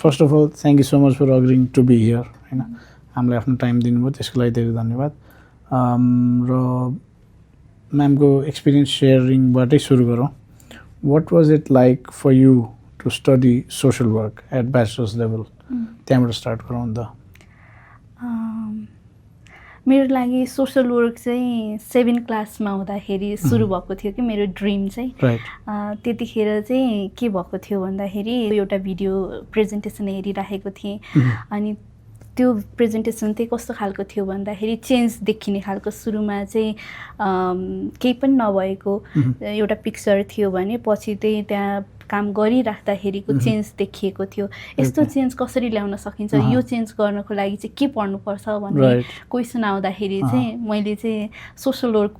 First of all thank you so much for agreeing to be here होइन, हामीलाई आफ्नो time दिनुभयो त्यसको लागि धेरै धन्यवाद। र म्यामको एक्सपिरियन्स सेयरिङबाटै सुरु गरौँ। What was it like for you to study social work at bachelor's level? त्यहाँबाट स्टार्ट गरौँ त। मेरो लागि सोसल वर्क चाहिँ 7 क्लासमा हुँदाखेरि सुरु भएको थियो कि मेरो ड्रिम चाहिँ। त्यतिखेर चाहिँ के भएको थियो भन्दाखेरि एउटा भिडियो प्रेजेन्टेसन हेरिराखेको थिएँ, अनि त्यो प्रेजेन्टेसन चाहिँ कस्तो खालको थियो भन्दाखेरि चेन्ज देखिने खालको। सुरुमा चाहिँ केही पनि नभएको एउटा पिक्चर थियो भने पछि चाहिँ त्यहाँ काम गरिराख्दाखेरिको चेन्ज देखिएको थियो। यस्तो चेन्ज कसरी ल्याउन सकिन्छ, यो चेन्ज गर्नको लागि चाहिँ के पढ्नुपर्छ भन्ने क्वेसन आउँदाखेरि चाहिँ मैले चाहिँ सोसल वर्क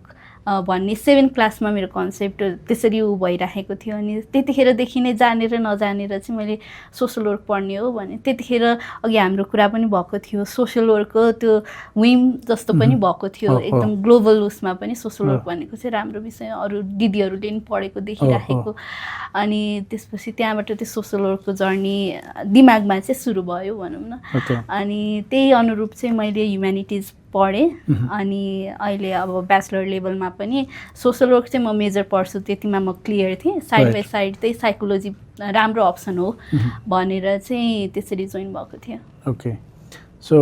भन्ने 7 क्लासमा मेरो कन्सेप्ट त्यसरी भइराखेको थियो। अनि त्यतिखेरदेखि नै जानेर नजानेर चाहिँ मैले सोसल वर्क पढ्ने हो भने त्यतिखेर अघि हाम्रो कुरा पनि भएको थियो, सोसल वर्कको त्यो विम जस्तो पनि भएको थियो, एकदम ग्लोबल उसमा पनि सोसल वर्क भनेको चाहिँ राम्रो विषय, अरू दिदीहरूले पनि पढेको देखिराखेको। अनि त्यसपछि त्यहाँबाट त्यो सोसल वर्कको जर्नी दिमागमा चाहिँ सुरु भयो भनौँ न। अनि त्यही अनुरूप चाहिँ मैले ह्युम्यानिटिज पढेँ। अनि अहिले अब ब्याचलर लेभलमा पनि सोसल वर्क चाहिँ म मेजर पढ्छु, त्यतिमा म क्लियर थिएँ। साइड बाई साइड चाहिँ साइकोलोजी राम्रो अप्सन हो भनेर चाहिँ त्यसरी जोइन भएको थियो। ओके, सो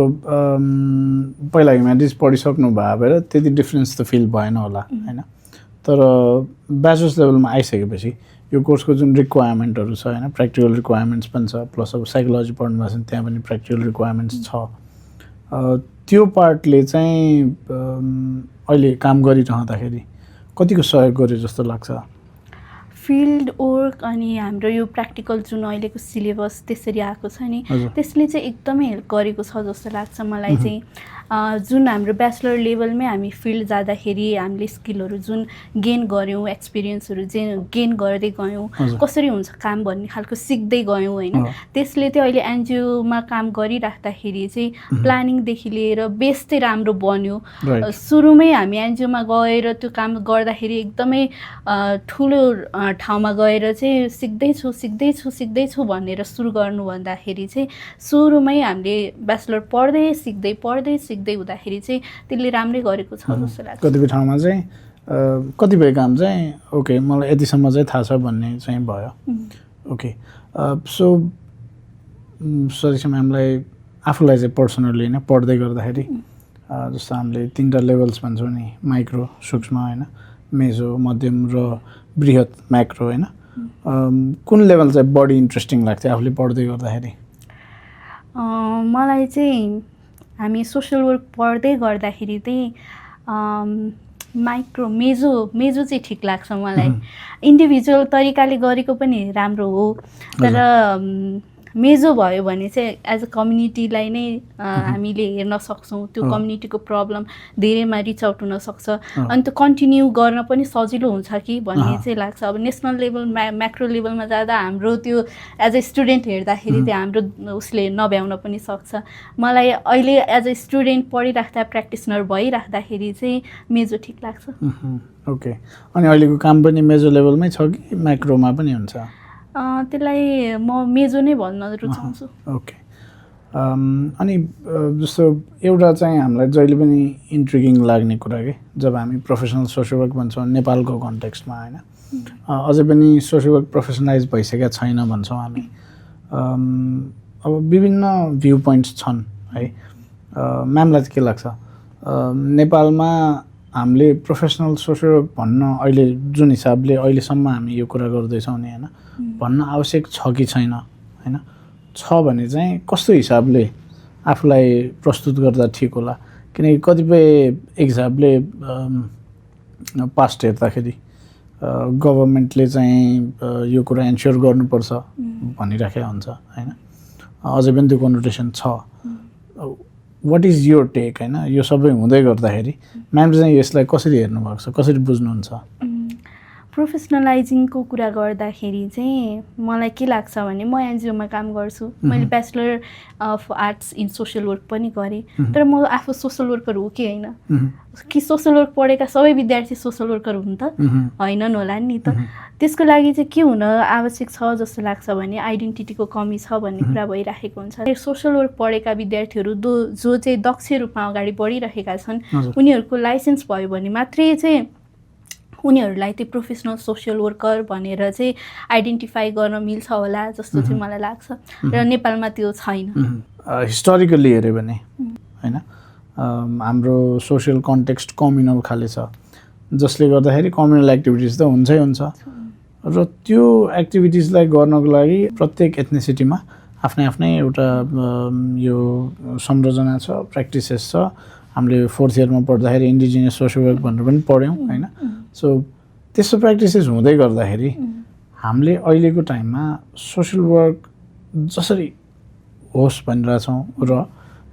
पहिला ह्युम्यानिटिज पढिसक्नु भएर त्यति डिफ्रेन्स त फिल भएन होला होइन, तर ब्याचलर्स लेभलमा आइसकेपछि यो कोर्सको जुन रिक्वायरमेन्टहरू छ होइन, प्र्याक्टिकल रिक्वायरमेन्ट्स पनि छ, प्लस अब साइकोलोजी पढ्नु भएको छ भने त्यहाँ पनि प्र्याक्टिकल रिक्वायरमेन्ट्स छ। त्यो पार्टले चाहिँ अहिले काम गरिरहँदाखेरि कतिको सहयोग गर्यो जस्तो लाग्छ? फिल्ड वर्क अनि हाम्रो यो प्र्याक्टिकल जुन अहिलेको सिलेबस त्यसरी आएको छ नि, त्यसले चाहिँ एकदमै हेल्प गरेको छ जस्तो लाग्छ मलाई चाहिँ। जुन हाम्रो ब्याचलर लेभलमै हामी फिल्ड जाँदाखेरि हामीले स्किलहरू जुन गेन गऱ्यौँ, एक्सपिरियन्सहरू चाहिँ गेन गर्दै गयौँ, कसरी हुन्छ काम भन्ने खालको सिक्दै गयौँ होइन। त्यसले चाहिँ अहिले एनजिओमा काम गरिराख्दाखेरि चाहिँ प्लानिङदेखि लिएर बेस चाहिँ राम्रो बन्यो। सुरुमै हामी एनजिओमा गएर त्यो काम गर्दाखेरि एकदमै ठुलो ठाउँमा गएर चाहिँ सिक्दैछु भनेर सुरु गर्नु भन्दाखेरि चाहिँ सुरुमै हामीले ब्याचलर पढ्दै सिक्दै हुँदाखेरि चाहिँ त्यसले राम्रै गरेको छ जस्तो लाग्छ। कतिपय ठाउँमा चाहिँ कतिपय काम चाहिँ ओके मलाई यतिसम्म चाहिँ थाहा छ भन्ने चाहिँ भयो। ओके, सो सरिसा म्यामलाई आफूलाई चाहिँ पर्सनल्ली होइन पढ्दै गर्दाखेरि जस्तो हामीले 3टा लेभल्स भन्छौँ नि, माइक्रो, सूक्ष्म होइन, मेजो, मध्यम र बृहत म्याक्रो होइन, कुन लेभल चाहिँ बढी इन्ट्रेस्टिङ लाग्थ्यो आफूले पढ्दै गर्दाखेरि? मलाई चाहिँ हामी सोसल वर्क पढ्दै गर्दाखेरि चाहिँ माइक्रो मेजो चाहिँ ठिक लाग्छ मलाई। इन्डिभिजुअल तरिकाले गरेको पनि राम्रो हो, तर मेजो भयो भने चाहिँ एज अ कम्युनिटीलाई नै हामीले हेर्न सक्छौँ, त्यो कम्युनिटीको प्रब्लम धेरैमा रिच आउट हुनसक्छ, अनि त्यो कन्टिन्यू गर्न पनि सजिलो हुन्छ कि भन्ने चाहिँ लाग्छ। अब नेसनल लेभल म्याक्रो लेभलमा जाँदा हाम्रो त्यो एज अ स्टुडेन्ट हेर्दाखेरि चाहिँ हाम्रो उसले नभ्याउन पनि सक्छ। मलाई अहिले एज अ स्टुडेन्ट पढिराख्दा प्र्याक्टिसनर भइराख्दाखेरि चाहिँ मेजो ठिक लाग्छ। ओके, अनि अहिलेको काम पनि मेजो लेभलमै छ कि म्याक्रोमा पनि हुन्छ? त्यसलाई म मेजो नै भन्न रुचाउँछु। ओके, अनि जस्तो एउटा चाहिँ हामीलाई जहिले पनि इन्ट्रिगिङ लाग्ने कुरा के, जब हामी प्रोफेसनल सोसल वर्क भन्छौँ नेपालको कन्टेक्स्टमा होइन, अझै पनि सोसल वर्क प्रोफेसनलाइज भइसकेका छैन भन्छौँ हामी। अब विभिन्न भ्यू पोइन्ट्स छन् है, म्यामलाई चाहिँ के लाग्छ नेपालमा हामीले प्रोफेसनल सोसल वर्क भन्न अहिले जुन हिसाबले अहिलेसम्म हामी यो कुरा गर्दैछौँ नि होइन, भन्न आवश्यक छ कि छैन होइन? छ भने चाहिँ कस्तो हिसाबले आफूलाई प्रस्तुत गर्दा ठिक होला? किनकि कतिपय हिसाबले पास्ट हेर्दाखेरि गभर्मेन्टले चाहिँ यो कुरा एन्स्योर गर्नुपर्छ भनिराखेको हुन्छ होइन, अझै पनि त्यो कन्नोटेसन छ। वाट इज योर टेक होइन, यो सबै हुँदै गर्दाखेरि म्यामले चाहिँ यसलाई कसरी हेर्नुभएको छ, कसरी बुझ्नुहुन्छ? प्रोफेसनलाइजिङको कुरा गर्दाखेरि चाहिँ मलाई के लाग्छ भने म एनजिओमा काम गर्छु, मैले bachelor of arts in social work पनि गरेँ, तर म आफू सोसियल वर्कर हो कि होइन, कि सोसियल वर्क पढेका सबै विद्यार्थी सोसियल वर्कर हुन् त होइनन् होला नि त। त्यसको लागि चाहिँ के हुन आवश्यक छ जस्तो लाग्छ भने आइडेन्टिटीको कमी छ भन्ने कुरा भइराखेको हुन्छ। सोसियल वर्क पढेका विद्यार्थीहरू जो चाहिँ दक्ष रूपमा अगाडि बढिरहेका छन् उनीहरूको लाइसेन्स भयो भने मात्रै चाहिँ उनीहरूलाई त्यो प्रोफेसनल सोसियल वर्कर भनेर चाहिँ आइडेन्टिफाई गर्न मिल्छ होला जस्तो चाहिँ मलाई लाग्छ, र नेपालमा त्यो छैन। हिस्टोरिकल्ली हेऱ्यो भने होइन हाम्रो सोसियल कन्टेक्स्ट कम्युनल खाले छ, जसले गर्दाखेरि कम्युनल एक्टिभिटिज त हुन्छै हुन्छ, र त्यो एक्टिभिटिजलाई गर्नको लागि प्रत्येक एथनिसिटीमा आफ्नै आफ्नै एउटा यो संरचना छ, प्र्याक्टिसेस छ। हामीले 4th इयरमा पढ्दाखेरि इन्डिजिनियस सोसियल वर्क भनेर पनि पढ्यौँ होइन। सो त्यस्तो प्र्याक्टिसेस हुँदै गर्दाखेरि हामीले अहिलेको टाइममा सोसियल वर्क जसरी होस् भनिरहेछौँ, र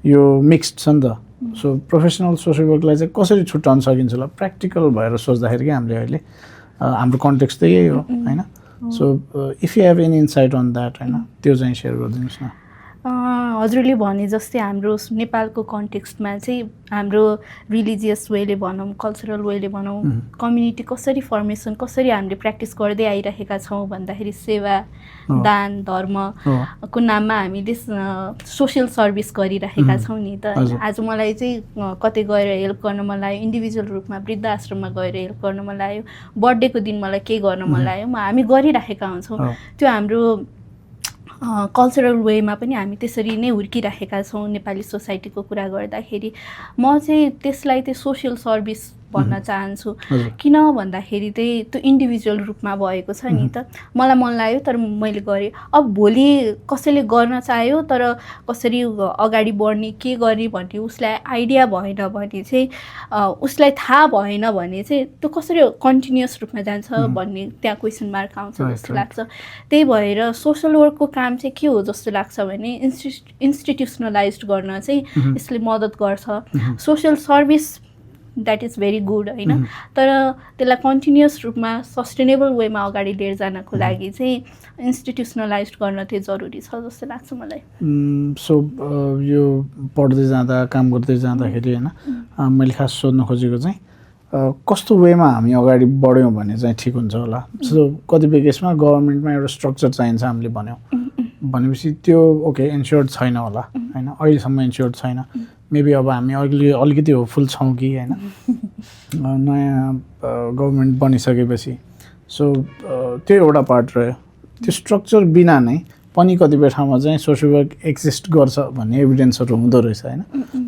यो मिक्स्ड छ नि त। सो प्रोफेसनल सोसियल वर्कलाई चाहिँ कसरी छुट्याउन सकिन्छ होला प्र्याक्टिकल भएर सोच्दाखेरि कि हामीले अहिले हाम्रो कन्टेक्स्ट त यही हो होइन। So if you have any insight on that होइन, त्यो चाहिँ सेयर गरिदिनुहोस् न। हजुरले भने जस्तै हाम्रो नेपालको कन्टेक्स्टमा चाहिँ हाम्रो रिलिजियस वेले भनौँ, कल्चरल वेले भनौँ, कम्युनिटी कसरी फर्मेसन कसरी हामीले प्र्याक्टिस गर्दै आइरहेका छौँ भन्दाखेरि सेवा, दान, धर्मको नाममा हामीले सोसियल सर्भिस गरिरहेका छौँ नि त। आज मलाई चाहिँ कतै गएर हेल्प गर्न मन लाग्यो, इन्डिभिजुअल रूपमा वृद्ध आश्रममा गएर हेल्प गर्न मन लाग्यो, बर्थडेको दिन मलाई केही गर्न मन लाग्यो, हामी गरिराखेका हुन्छौँ। त्यो हाम्रो कल्चरल वेमा पनि हामी त्यसरी नै हुर्किराखेका छौँ नेपाली सोसाइटीको कुरा गर्दाखेरि। म चाहिँ त्यसलाई चाहिँ सोसियल सर्भिस भन्न चाहन्छु। किन भन्दाखेरि चाहिँ त्यो इन्डिभिजुअल रूपमा भएको छ नि त। मलाई मन लाग्यो तर मैले गरेँ। अब भोलि कसैले गर्न चाह्यो तर कसरी अगाडि बढ्ने के गर्ने भन्ने उसलाई आइडिया भएन भने चाहिँ, उसलाई थाहा भएन भने चाहिँ त्यो कसरी कन्टिन्युअस रूपमा जान्छ भन्ने त्यहाँ क्वेसन मार्क आउँछ जस्तो लाग्छ। त्यही भएर सोसियल वर्कको काम चाहिँ के हो जस्तो लाग्छ भने इन्स्टिट्युसनलाइज गर्न चाहिँ यसले मद्दत गर्छ। Social service that is very good होइन, तर त्यसलाई कन्टिन्युअस रूपमा सस्टेनेबल वेमा अगाडि लिएर जानको लागि चाहिँ इन्स्टिट्युसनलाइज गर्न चाहिँ जरुरी छ जस्तो लाग्छ मलाई। सो यो पढ्दै जाँदा काम गर्दै जाँदाखेरि होइन मैले खास सोध्न खोजेको चाहिँ कस्तो वेमा हामी अगाडि बढ्यौँ भने चाहिँ ठिक हुन्छ होला। सो कतिपय केसमा गभर्मेन्टमा एउटा स्ट्रक्चर चाहिन्छ हामीले भन्यौँ भनेपछि त्यो ओके इन्स्योर्ड छैन होला होइन, अहिलेसम्म इन्स्योर्ड छैन। मेबी अब हामी अलिकति होपफुल छौँ कि होइन नयाँ गभर्मेन्ट बनिसकेपछि। सो त्यो एउटा पार्ट रह्यो। त्यो स्ट्रक्चर बिना नै पनि कतिपय ठाउँमा चाहिँ सोसियल वर्क एक्जिस्ट गर्छ भन्ने एभिडेन्सहरू हुँदो रहेछ होइन।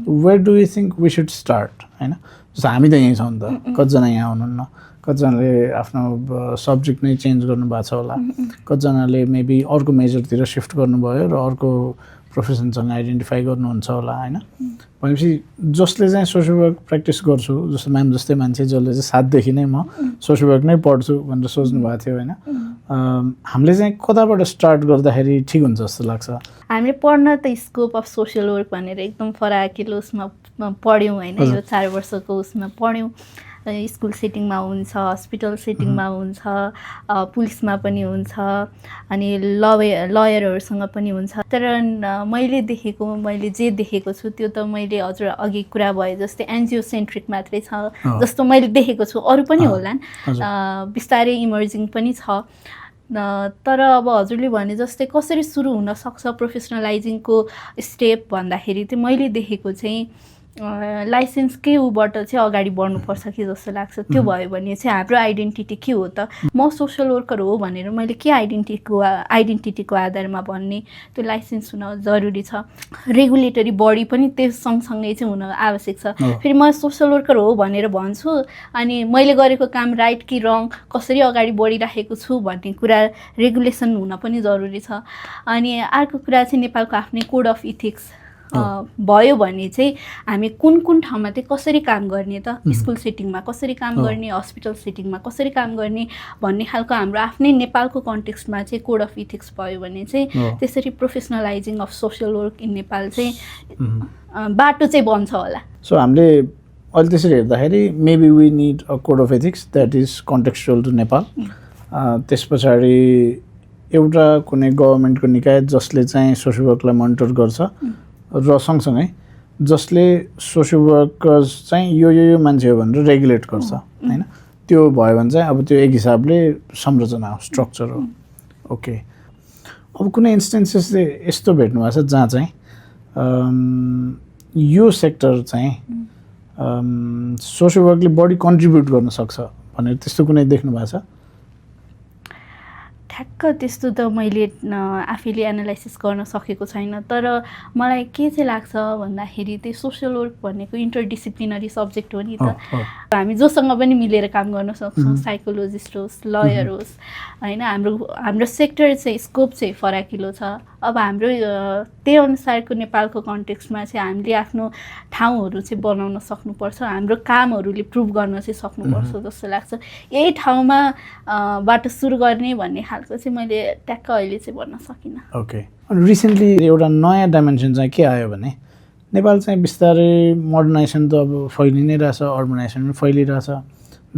Where do you think we should start होइन। जस्तो हामी त यहीँ छौँ नि त, कतिजना यहाँ हुनुहुन्न, कतिजनाले आफ्नो सब्जेक्ट नै चेन्ज गर्नुभएको छ होला, कतिजनाले मेबी अर्को मेजरतिर सिफ्ट गर्नुभयो र अर्को प्रोफेसनसँग आइडेन्टिफाई गर्नुहुन्छ होला होइन। भनेपछि जसले चाहिँ सोसियल वर्क प्र्याक्टिस गर्छु, जस्तो म्याम जस्तै मान्छे जसले चाहिँ 7देखि नै म सोसियल वर्क नै पढ्छु भनेर सोच्नु भएको थियो होइन, हामीले चाहिँ कताबाट स्टार्ट गर्दाखेरि ठिक हुन्छ जस्तो लाग्छ? हामीले पढ्न त स्कोप अफ सोसियल वर्क भनेर एकदम फराकिलो उसमा पढ्यौँ होइन, यो 4 वर्षको उसमा पढ्यौँ। स्कुल सेटिङमा हुन्छ, हस्पिटल सेटिङमा हुन्छ, पुलिसमा पनि हुन्छ, अनि लयरहरूसँग पनि हुन्छ। तर मैले जे देखेको छु त्यो त मैले हजुर अघि कुरा भए जस्तै एनजिओ सेन्ट्रिक मात्रै छ जस्तो मैले देखेको छु। अरू पनि होलान्, बिस्तारै इमर्जिङ पनि छ। तर अब हजुरले भने जस्तै कसरी सुरु हुनसक्छ प्रोफेसनलाइजिङको स्टेप भन्दाखेरि चाहिँ मैले देखेको चाहिँ लाइसेन्सकै उबाट चाहिँ अगाडि बढ्नुपर्छ कि जस्तो लाग्छ। त्यो भयो भने चाहिँ हाम्रो आइडेन्टिटी के हो त, म सोसियल वर्कर हो भनेर मैले के आइडेन्टिटीको आधारमा भन्ने, त्यो लाइसेन्स हुन जरुरी छ। रेगुलेटरी बडी पनि त्यस सँगसँगै चाहिँ हुन आवश्यक छ। फेरि म सोसियल वर्कर हो भनेर भन्छु अनि मैले गरेको काम राइट कि रङ, कसरी अगाडि बढिराखेको छु भन्ने कुरा रेगुलेसन हुन पनि जरुरी छ। अनि अर्को कुरा चाहिँ नेपालको आफ्नै कोड अफ इथिक्स भयो भने चाहिँ हामी कुन कुन ठाउँमा चाहिँ कसरी काम गर्ने त, स्कुल सेटिङमा कसरी काम गर्ने, हस्पिटल सेटिङमा कसरी काम गर्ने भन्ने खालको हाम्रो आफ्नै नेपालको कन्टेक्स्टमा चाहिँ कोड अफ इथिक्स भयो भने चाहिँ त्यसरी professionalizing of social work in Nepal चाहिँ बाटो चाहिँ बन्छ होला। सो हामीले अहिले त्यसरी हेर्दाखेरि maybe we need a code of ethics that is contextual to Nepal. त्यस पछाडि एउटा कुनै गभर्मेन्टको निकाय जसले चाहिँ सोसियल वर्कलाई मोनिटर गर्छ र सँगसँगै जसले सोसियल वर्कर्स चाहिँ यो मान्छे हो भनेर रेगुलेट गर्छ होइन। त्यो भयो भने चाहिँ अब त्यो एक हिसाबले संरचना हो, स्ट्रक्चर हो। ओके, अब कुनै इन्स्टेन्सेसले यस्तो भेट्नु भएको छ जहाँ चाहिँ यो सेक्टर चाहिँ सोसियल वर्कले बढी कन्ट्रिब्युट गर्न सक्छ भनेर त्यस्तो कुनै देख्नु भएको छ? ठ्याक्क त्यस्तो त मैले आफैले एनालाइसिस गर्न सकेको छैन, तर मलाई के चाहिँ लाग्छ भन्दाखेरि त्यो सोसियल वर्क भनेको इन्टरडिसिप्लिनरी सब्जेक्ट हो नि त। हामी जोसँग पनि मिलेर काम गर्न सक्छौँ, साइकोलोजिस्ट होस्, लयर होस् होइन। हाम्रो सेक्टर चाहिँ स्कोप चाहिँ फराकिलो छ। अब हाम्रो त्यही अनुसारको नेपालको कन्टेक्स्टमा चाहिँ हामीले आफ्नो ठाउँहरू चाहिँ बनाउन सक्नुपर्छ, हाम्रो कामहरूले प्रुभ गर्न चाहिँ सक्नुपर्छ जस्तो लाग्छ। यही ठाउँमा बाट सुरु गर्ने भन्ने खालको चाहिँ मैले ट्याक्क अहिले चाहिँ भन्न सकिनँ। ओके, अनि रिसेन्टली एउटा नयाँ डाइमेन्सन चाहिँ के आयो भने नेपाल चाहिँ बिस्तारै मोडर्नाइजेसन त अब फैलि नै रहेछ, अर्बनाइजेसन पनि फैलिरहेछ,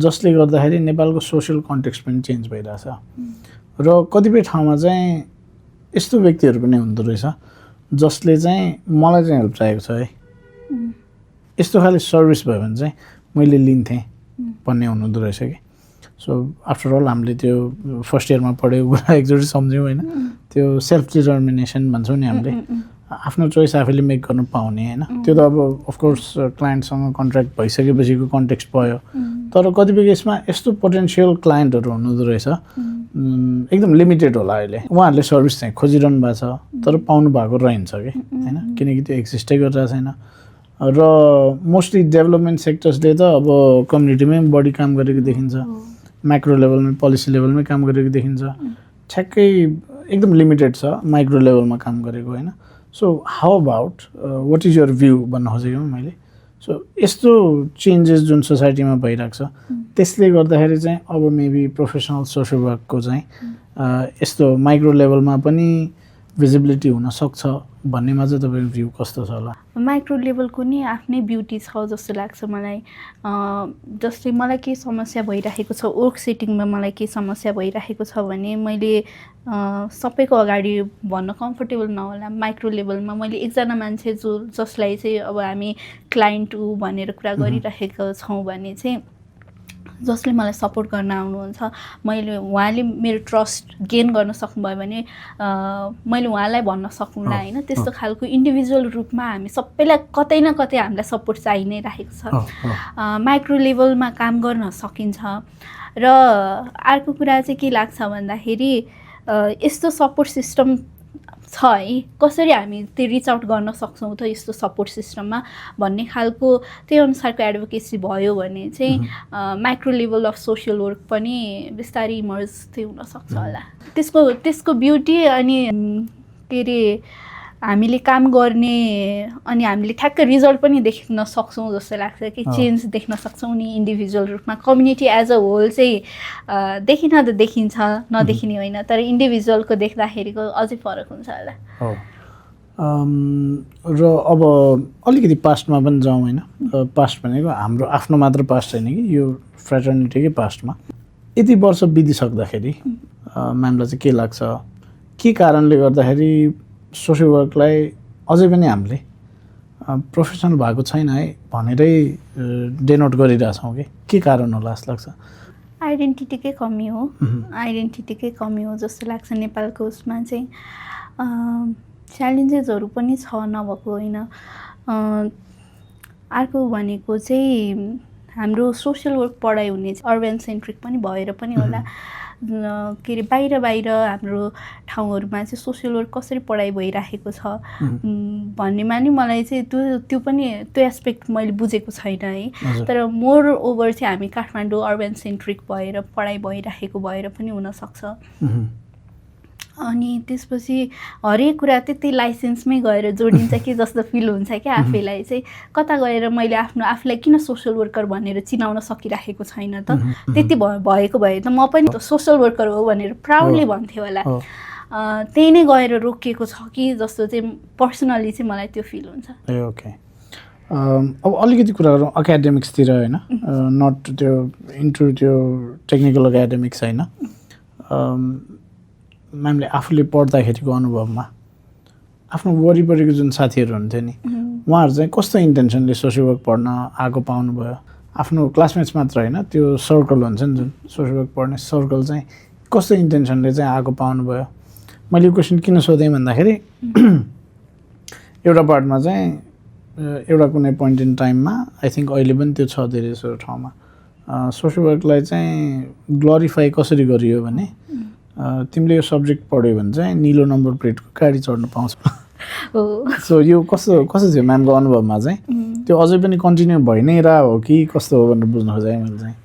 जसले गर्दाखेरि नेपालको सोसियल कन्टेक्स्ट पनि चेन्ज भइरहेछ। र कतिपय ठाउँमा चाहिँ यस्तो व्यक्तिहरू पनि हुँदो रहेछ जसले चाहिँ मलाई चाहिँ हेल्प चाहिएको छ है, यस्तो खाले सर्भिस भयो भने चाहिँ मैले लिन्थेँ भन्ने हुनुहुँदो रहेछ कि। सो आफ्टर अल हामीले त्यो फर्स्ट इयरमा पढेको कुरा एकचोटि सम्झ्यौँ होइन, त्यो सेल्फ डिटर्मिनेसन भन्छौँ नि हामीले, आफ्नो चोइस आफैले मेक गर्न पाउने होइन। त्यो त अब अफकोर्स क्लाइन्टसँग कन्ट्र्याक्ट भइसकेपछिको कन्टेक्स्ट भयो, तर कतिपय केसमा यस्तो पोटेन्सियल क्लाइन्टहरू हुनुहुँदो रहेछ एकदम लिमिटेड होला अहिले, उहाँहरूले सर्भिस चाहिँ खोजिरहनु भएको छ तर पाउनु भएको रहन्छ कि होइन, किनकि त्यो एक्जिस्टै गरिरहेको छैन। र मोस्टली डेभलपमेन्ट सेक्टर्सले त अब कम्युनिटीमै बढी काम गरेको देखिन्छ, माइक्रो लेभलमै पोलिसी लेभलमै काम गरेको देखिन्छ, ठ्याक्कै एकदम लिमिटेड छ माइक्रो लेभलमा काम गरेको होइन। So how about what is your view भन्न खोजेको मैले। सो यस्तो चेन्जेस जुन सोसाइटीमा भइरहेको छ त्यसले गर्दाखेरि चाहिँ अब मेबी प्रोफेसनल सोसियल वर्कको चाहिँ यस्तो माइक्रो लेभलमा पनि भिजिबिलिटी हुनसक्छ भन्नेमा चाहिँ तपाईँको भ्यू कस्तो छ होला? माइक्रो लेभलको नि आफ्नै ब्युटी छ जस्तो लाग्छ मलाई। जस्तै मलाई के समस्या भइरहेको छ वर्क सेटिङमा, मलाई के समस्या भइरहेको छ भने मैले सबैको अगाडि भन्न कम्फर्टेबल नहोला, माइक्रो लेभलमा मैले एकजना मान्छे जसलाई चाहिँ अब हामी क्लाइन्ट भनेर कुरा गरिरहेको छौँ भने चाहिँ जसले मलाई सपोर्ट गर्न आउनुहुन्छ, उहाँले मेरो ट्रस्ट गेन गर्न सक्नुभयो भने मैले उहाँलाई भन्न सकौँला होइन। त्यस्तो खालको इन्डिभिजुअल रूपमा हामी सबैलाई कतै न कतै हामीलाई सपोर्ट चाहि नै राखेको छ। माइक्रो लेभलमा काम गर्न सकिन्छ। र अर्को कुरा चाहिँ के लाग्छ भन्दाखेरि यस्तो सपोर्ट सिस्टम छ है, कसरी हामी त्यो रिच आउट गर्न सक्छौँ त यस्तो सपोर्ट सिस्टममा भन्ने खालको त्यही अनुसारको एडभोकेसी भयो भने चाहिँ micro level of social work पनि बिस्तारै इमर्ज चाहिँ हुनसक्छ होला। त्यसको ब्युटी अनि के अरे हामीले काम गर्ने अनि हामीले ठ्याक्क रिजल्ट पनि देख्न सक्छौँ जस्तो लाग्छ कि, चेन्ज देख्न सक्छौँ नि इन्डिभिजुअल रूपमा। कम्युनिटी एज अ होल चाहिँ देखिन त देखिन्छ, नदेखिने होइन, तर इन्डिभिजुअलको देख्दाखेरिको अझै फरक हुन्छ होला। र अब अलिकति पास्टमा पनि जाउँ होइन। पास्ट भनेको हाम्रो आफ्नो मात्र पास्ट छैन कि, यो फ्रेटर्निटीकै पास्टमा यति वर्ष बितिसक्दाखेरि म्यामलाई चाहिँ के लाग्छ, के कारणले गर्दाखेरि सोसियल वर्कलाई अझै पनि हामीले प्रोफेसनल भएको छैन है भनेरै डेनोट गरिरहेछौँ कि के कारण होला जस्तो लाग्छ? आइडेन्टिटीकै कमी हो, आइडेन्टिटीकै कमी हो जस्तो लाग्छ नेपालको उसमा चाहिँ। च्यालेन्जेसहरू पनि छ नभएको होइन। अर्को भनेको चाहिँ हाम्रो सोसियल वर्क पढाइ हुने अर्बन सेन्ट्रिक पनि भएर पनि होला। के अरे बाहिर हाम्रो ठाउँहरूमा चाहिँ सोसियल वर्क कसरी पढाइ भइराखेको छ भन्नेमा नि मलाई चाहिँ त्यो पनि त्यो एस्पेक्ट मैले बुझेको छैन है। तर मोर ओभर चाहिँ हामी काठमाडौँ अर्बन सेन्ट्रिक भएर पढाइ भइराखेको भएर पनि हुनसक्छ। अनि त्यसपछि हरेक कुरा त्यति लाइसेन्समै गएर जोडिन्छ कि जस्तो फिल हुन्छ क्या आफैलाई चाहिँ। कता गएर मैले आफूलाई किन सोसियल वर्कर भनेर चिनाउन सकिराखेको छैन त, त्यति भएको भए त म पनि सोसियल वर्कर हो भनेर प्राउडली भन्थेँ होला। त्यही नै गएर रोकिएको छ कि जस्तो चाहिँ पर्सनली चाहिँ मलाई त्यो फिल हुन्छ। ओके, अब अलिकति कुरा गरौँ एकाडेमिक्सतिर होइन, नट त्यो इन्टु त्यो टेक्निकल एकाडेमिक्स होइन, म्यामले आफूले पढ्दाखेरिको अनुभवमा आफ्नो वरिपरिको जुन साथीहरू हुन्थ्यो नि उहाँहरू चाहिँ कस्तो इन्टेन्सनले सोसियल वर्क पढ्न आएको पाउनुभयो? आफ्नो क्लासमेट्स मात्र होइन, त्यो सर्कल हुन्छ नि जुन सोसियल वर्क पढ्ने सर्कल चाहिँ कस्तो इन्टेन्सनले चाहिँ आएको पाउनुभयो? मैले यो क्वेसन किन सोधेँ भन्दाखेरि एउटा पार्टमा चाहिँ एउटा कुनै पोइन्ट इन टाइममा आई थिङ्क अहिले पनि त्यो छ धेरै जसो ठाउँमा सोसियल वर्कलाई चाहिँ ग्लोरिफाई कसरी गरियो भने तिमीले यो सब्जेक्ट पढ्यो भने चाहिँ निलो नम्बर प्लेटको गाडी चढ्नु पाउँछ। सो यो कस्तो थियो म्यामको अनुभवमा चाहिँ? त्यो अझै पनि कन्टिन्यू भइ नै रह हो कि कस्तो हो भनेर बुझ्न खोजेँ मैले चाहिँ।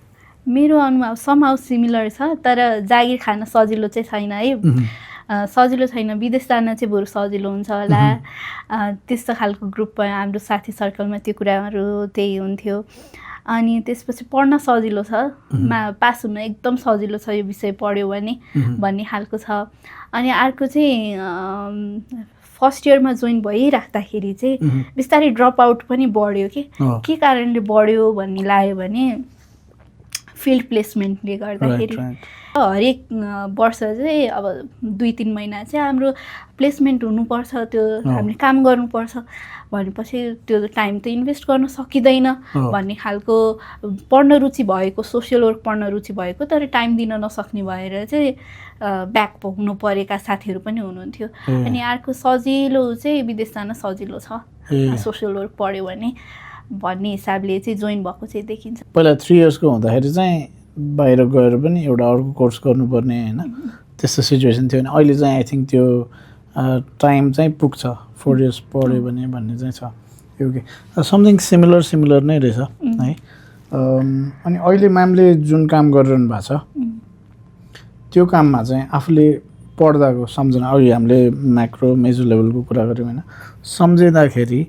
मेरो अनुभव समहाउ सिमिलर छ, तर जागिर खान सजिलो चाहिँ छैन है। सजिलो छैन, विदेश जान चाहिँ बरु सजिलो हुन्छ होला, त्यस्तो खालको ग्रुप हाम्रो साथी सर्कलमा त्यो कुराहरू त्यही हुन्थ्यो। अनि त्यसपछि पढ्न सजिलो छ, पास हुन एकदम सजिलो छ यो विषय पढ्यो भने भन्ने खालको छ। अनि अर्को चाहिँ फर्स्ट इयरमा जोइन भइराख्दाखेरि चाहिँ बिस्तारै ड्रप आउट पनि बढ्यो कि के कारणले बढ्यो भन्ने लाग्यो भने फिल्ड प्लेसमेन्टले गर्दाखेरि हरेक वर्ष चाहिँ अब 2-3 महिना चाहिँ हाम्रो प्लेसमेन्ट हुनुपर्छ, त्यो हामीले काम गर्नुपर्छ भनेपछि त्यो टाइम त इन्भेस्ट गर्न सकिँदैन भन्ने खालको पढ्न रुचि भएको, सोसियल वर्क पढ्न रुचि भएको तर टाइम दिन नसक्ने भएर चाहिँ ब्याक हुनु परेका साथीहरू पनि हुनुहुन्थ्यो। अनि अर्को सजिलो चाहिँ विदेश जान सजिलो छ सोसियल वर्क पढ्यो भने भन्ने हिसाबले चाहिँ जोइन भएको चाहिँ देखिन्छ। पहिला 3 इयर्सको हुँदाखेरि चाहिँ बाहिर गएर पनि एउटा अर्को कोर्स गर्नुपर्ने होइन त्यस्तो सिचुएसन थियो भने अहिले चाहिँ आई थिङ्क त्यो टाइम चाहिँ पुग्छ 4 इयर्स पढ्यो भने भन्ने चाहिँ छ। यो समथिङ सिमिलर नै रहेछ है। अनि अहिले म्यामले जुन काम गरिरहनु भएको छ त्यो काममा चाहिँ आफूले पढ्दाको सम्झना, अघि हामीले म्याक्रो मेजो लेभलको कुरा गऱ्यौँ होइन, सम्झिँदाखेरि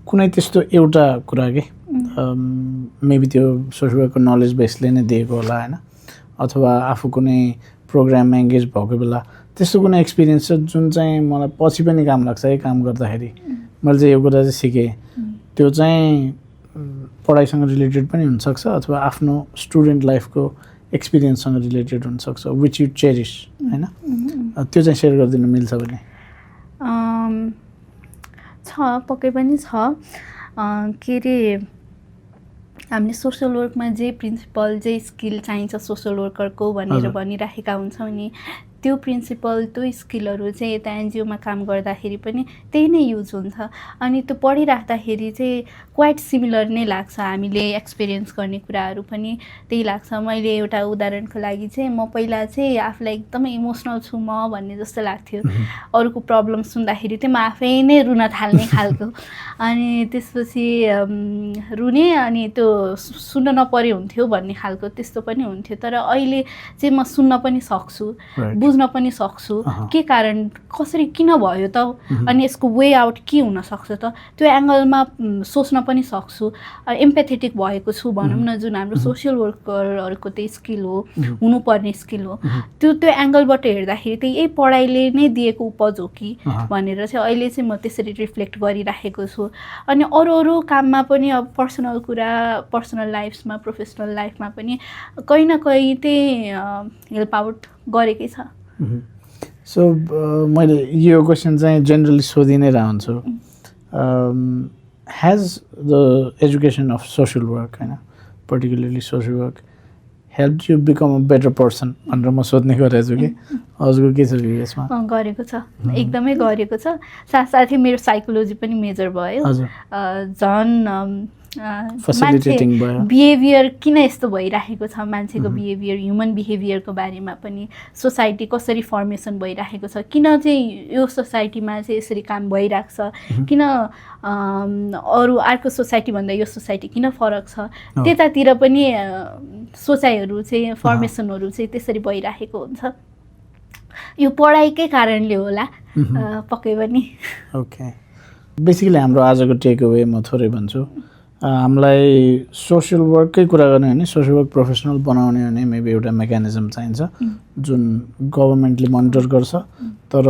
कुनै त्यस्तो एउटा कुरा के मेबी त्यो सोसियल वर्कको नलेज बेसले नै दिएको होला होइन, अथवा आफू कुनै प्रोग्राममा इङ्गेज भएको बेला त्यस्तो कुनै एक्सपिरियन्स छ जुन चाहिँ मलाई पछि पनि काम लाग्छ है काम गर्दाखेरि मैले चाहिँ यो कुरा चाहिँ सिकेँ, त्यो चाहिँ पढाइसँग रिलेटेड पनि हुनसक्छ अथवा आफ्नो स्टुडेन्ट लाइफको एक्सपिरियन्ससँग रिलेटेड हुनसक्छ, विच यु चेरिस होइन, त्यो चाहिँ सेयर गरिदिनु मिल्छ भने? छ, पक्कै पनि छ। के अरे हामीले सोसियल वर्कमा जे प्रिन्सिपल जे स्किल चाहिन्छ सोसियल वर्करको भनेर भनिराखेका हुन्छौँ नि, त्यो प्रिन्सिपल त्यो स्किलहरू चाहिँ यता एनजिओमा काम गर्दाखेरि पनि त्यही नै युज हुन्छ। अनि त्यो पढिराख्दाखेरि चाहिँ क्वाइट सिमिलर नै लाग्छ, हामीले एक्सपिरियन्स गर्ने कुराहरू पनि त्यही लाग्छ। मैले एउटा उदाहरणको लागि चाहिँ म पहिला चाहिँ आफूलाई एकदमै इमोसनल छु म भन्ने जस्तो लाग्थ्यो, अरूको प्रब्लम सुन्दाखेरि चाहिँ म आफै नै रुन थाल्ने खालको, अनि त्यसपछि रुने अनि त्यो सुन्न नपरे हुन्थ्यो भन्ने खालको त्यस्तो पनि हुन्थ्यो। तर अहिले चाहिँ म सुन्न पनि सक्छु, बुझ्न पनि सक्छु के कारण कसरी किन भयो त, अनि यसको वे आउट के हुनसक्छ त, त्यो एङ्गलमा सोच्न पनि सक्छु, एम्पेथेटिक भएको छु भनौँ न, जुन हाम्रो सोसियल वर्करहरूको त्यही स्किल हो, हुनुपर्ने स्किल हो, त्यो एङ्गलबाट हेर्दाखेरि त्यही यही पढाइले नै दिएको उपज हो कि भनेर चाहिँ अहिले चाहिँ म त्यसरी रिफ्लेक्ट गरिराखेको छु। अनि अरू काममा पनि अब पर्सनल कुरा, पर्सनल लाइफमा, प्रोफेसनल लाइफमा पनि कहीँ न कहीँ त्यही हेल्प आउट गरेकै छ। सो मैले यो क्वेसन चाहिँ जेनरली सोधि नै रहन्छु, has the education of social work होइन, particularly social work helped you become a better person भनेर म सोध्ने गरेको छु कि हजुरको के छ यसमा? गरेको छ, एकदमै गरेको छ। साथसाथै मेरो साइकोलोजी पनि मेजर भयो, झन् बिहेभियर किन यस्तो भइराखेको छ, मान्छेको बिहेभियर, ह्युमन बिहेभियरको बारेमा पनि, सोसाइटी कसरी फर्मेसन भइराखेको छ, किन चाहिँ यो सोसाइटीमा चाहिँ यसरी काम भइरहेको छ, किन अरू अर्को सोसाइटीभन्दा यो सोसाइटी किन फरक छ, त्यतातिर पनि सोचाइहरू चाहिँ फर्मेसनहरू चाहिँ त्यसरी भइराखेको हुन्छ। यो पढाइकै कारणले होला पक्कै पनि। ओके, बेसिकली हाम्रो आजको टेक अवे म थोरै भन्छु, हामीलाई सोसियल वर्ककै कुरा गर्ने हो भने सोसियल वर्क प्रोफेसनल बनाउने हो भने मेबी एउटा मेकानिजम चाहिन्छ जुन गभर्मेन्टले मोनिटर गर्छ, तर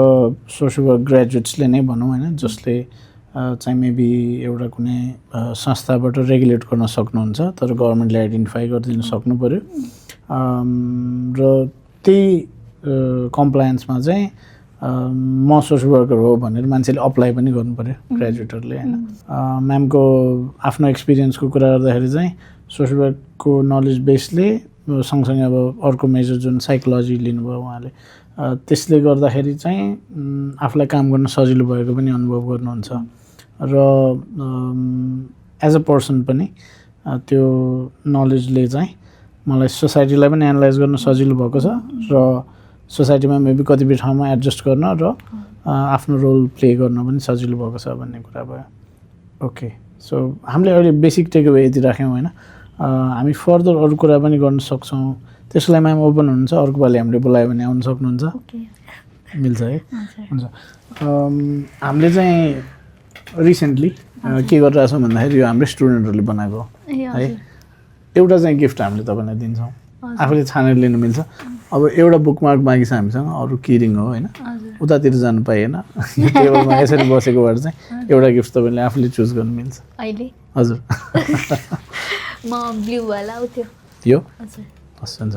सोसियल वर्क ग्रेजुएट्सले नै भनौँ होइन, जसले चाहिँ मेबी एउटा कुनै संस्थाबाट रेगुलेट गर्न सक्नुहुन्छ, तर गभर्मेन्टले आइडेन्टिफाई गरिदिनु सक्नु पऱ्यो। र त्यही कम्प्लायन्समा चाहिँ म सोसल वर्कर हो भनेर मान्छेले अप्लाई पनि गर्नु पऱ्यो, ग्रेजुएटरले होइन। म्यामको आफ्नो एक्सपिरियन्सको कुरा गर्दाखेरि चाहिँ सोसल वर्कको नलेज बेसले सँगसँगै अब अर्को मेजर जुन साइकोलोजी लिनुभयो उहाँले, त्यसले गर्दाखेरि चाहिँ आफूलाई काम गर्न सजिलो भएको पनि अनुभव गर्नुहुन्छ। र एज अ पर्सन पनि त्यो नलेजले चाहिँ मलाई सोसाइटीलाई पनि एनालाइज गर्न सजिलो भएको छ र सोसाइटीमा मेबी कतिपय ठाउँमा एडजस्ट गर्न र आफ्नो रोल प्ले गर्न पनि सजिलो भएको छ भन्ने कुरा भयो। ओके, सो हामीले अहिले बेसिक टेकअवे यति राख्यौँ होइन। हामी फर्दर अरू कुरा पनि गर्न सक्छौँ, त्यसलाई म्याम ओपन हुनुहुन्छ, अर्को पालि हामीले बोलायो भने आउनु सक्नुहुन्छ? मिल्छ है? हुन्छ। हामीले चाहिँ रिसेन्टली के गरिरहेछौँ भन्दाखेरि यो हाम्रो स्टुडेन्टहरूले बनाएको है एउटा चाहिँ गिफ्ट हामीले तपाईँलाई दिन्छौँ, आफूले छानेर लिनु मिल्छ। अब एउटा बुकमार्क मागी छ हामीसँग, अरू किरिङ हो होइन, उतातिर जानु पाइएन, टेबलमा यसरी बसेकोबाट चाहिँ एउटा गिफ्ट तपाईँले आफूले चुज गर्नु मिल्छ अहिले। हजुर म ब्लू वाला आउँथ्यो यो हजुर। हस् हुन्छ।